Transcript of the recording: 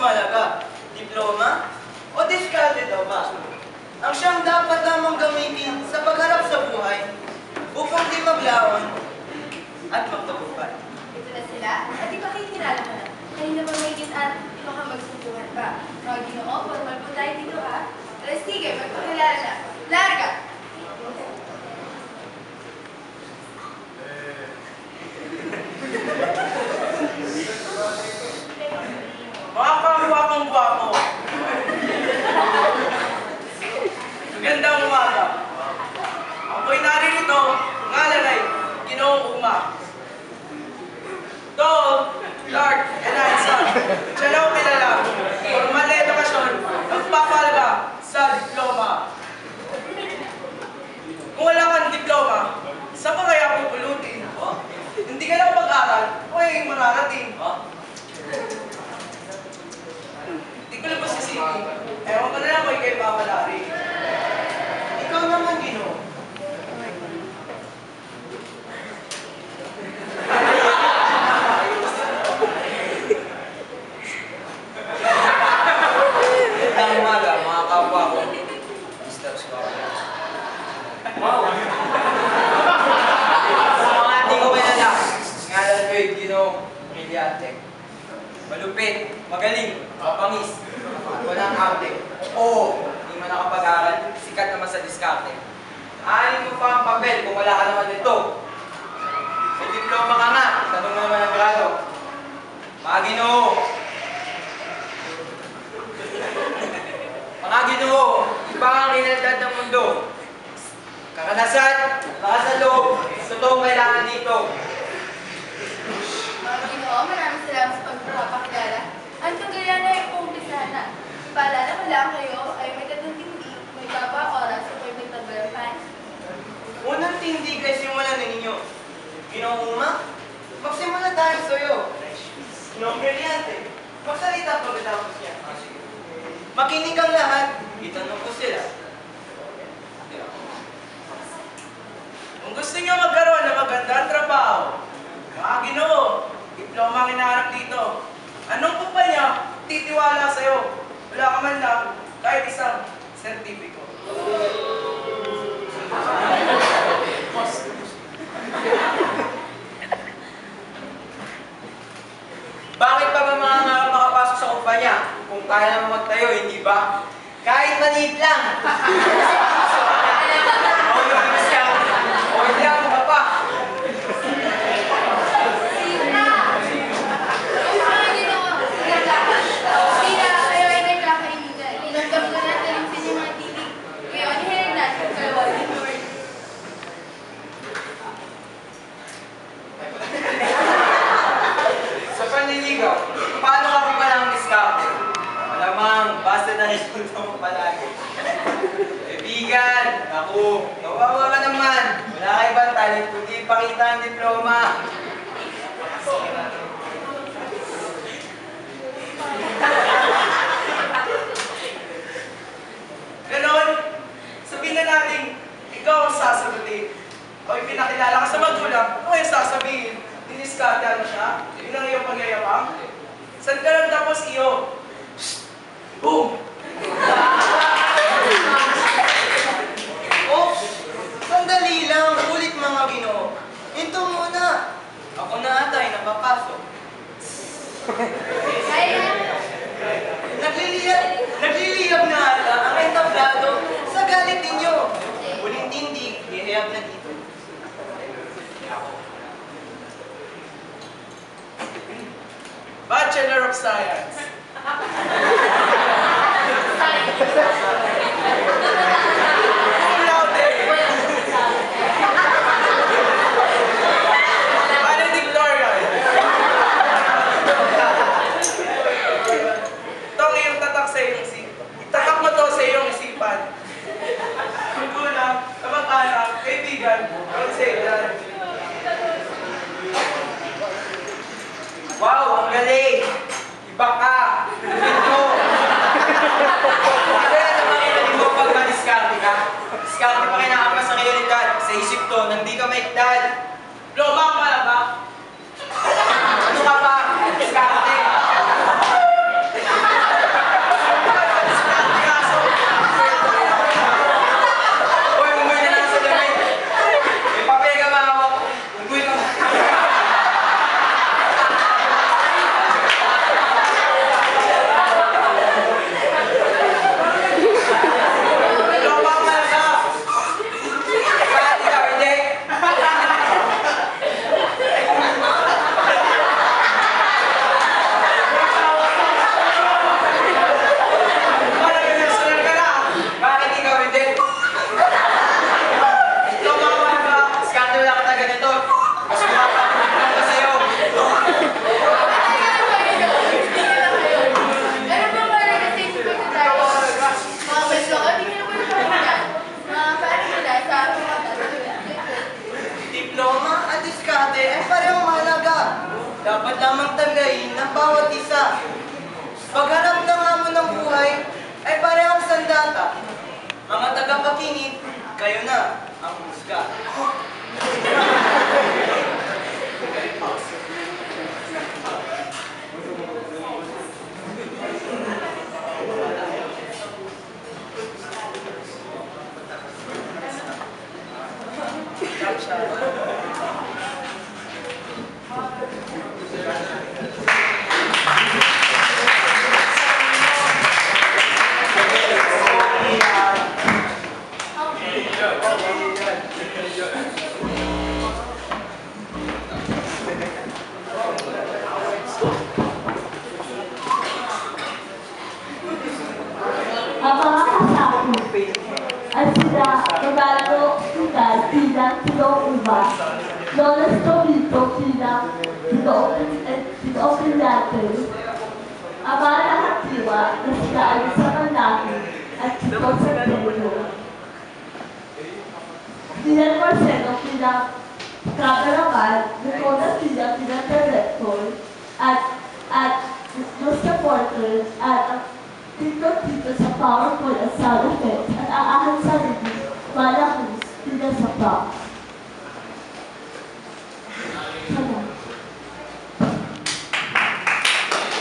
malaga? Diploma? O diskarte daw ba? Ang siyang dapat lamang gamitin sa pagharap sa buhay upang di maglaon at magtagumpay. Ito na sila, at ipakikilala mo na. Kanina pa may at baka magsubuhan pa. Mga Ginoo, formal po tayo dito ha. Alas sige, magpakilala na. Larga! Mga pangwapang-gwapo. Magandang umaga. Ako'y naririto, ngalan ay Ginoong Uma. Tall, dark, and handsome. Siya lang kilala. Formal na edukasyon, nagpapalaga sa diploma. Kung wala kang diploma, saan pa kaya pupulutin? Hindi ka lang mag-aral, o ay mararating. Hindi ko lang masisipin. Ewan ko na lang kay Papa Larry. Ikaw naman, Gino. Magandang umaga, mga kapwa ko. Mr. Suarez. Wow! Sa mga hindi ko kilala, ngalan ko'y Gino Brillante. Malupit, magaling, mapangis, walang arte. Oo, hindi man nakapag-aral, sikat naman sa diskarte. Aanin mo pa ang papel kung wala ka naman nito. May diploma ka nga, tanong mo naman ang grado. Mga Ginoo, mga Ginoo, iba ang realidad ng mundo. Kakanasan, lakas sa loob, totoong kailangan dito. Mga Ginoo, maraming salamat sa pagpapakilala. Ang kagaya na yung umpisahan na. Paalala ko lang kayo ay may katutindi, may baba oras at may tabalang pan. Unang tindi kay simulan na ninyo. Ginoong Uma, magsimula tayo sa iyo. Ginoong Brillante, magsalita pagkatapos niya. Makinig ang lahat, itanong ko sila. Kung gusto niyo magkaroon ng magandang trabaho, mga Ginoo, diploma ang hinahanap dito. Anong kumpanya titiwala sa'yo? Wala ka man lang kahit isang sertipiko. Bakit pa ba mga nga makapasok sa kumpanya? Kung kaya naman magtayo, hindi ba? Kahit maliit lang! O hindi ako ka pa! Mga Ginoo, sila kayo ay nagkakainitan. Inagdam ko natin ang sinyong mga titig. Ngayon, hilig natin kayo ay Lord. Sa panliligaw, paano ka pa palang diskarte? Malamang, basta na resulta mo palagi. Kaibigan, ako, kawawa ka naman. Wala ka ibang talent, kundi ipakita ang diploma. Ganon, sabihin na natin, ikaw ang sasagutin. O ipinakilala ka sa magulang, ano yung sasabihin? Diniskarte ano siya? Yun ang iyong pagyayabang? Saan ka lang tapos iyo? Boom! Oh, sandali lang, ulit mga Ginoo. Hinto muna. Ako na ata ay napapasok. Nagliliyab na ata ang entablado sa galit ninyo. Uling tindig, ihiyab na dito. Bachelor of Science. Cum laude. Valedictorian. Ito ang iyong tatak sa iyong isipan. Tatak mo to sa iyong isipan. Magulang, kamag-anak, kaibigan, konselan. Wow, ang galing! Iba ka! Ito! Kaya naman mo pag madiskarte ka. Diskarte pa kinakapas sa realidad. Sa isip to, nang di ka maiktad. Loma ka pala ba? Ano ka pa? Diskarte! bawat isa. Paghanap ng hamon ng buhay ay parehong sandata. Mga tagapakingit, kayo na ang husga. Ang mga kasama ay sila Ronaldo Vidal bilang Pinoong Uma, Lolas Tomito bilang Pinoong Brillante, Amara Hatiwa na sila Alisa Manlaki at Tito Santiago, Dylan Marcelo bilang Cameraman, Nicolas Villa bilang Director, at Joseph Porter at Tito sa PowerPoint at sound effects at aahan sa review, Mala Cruz, bilang sa prop.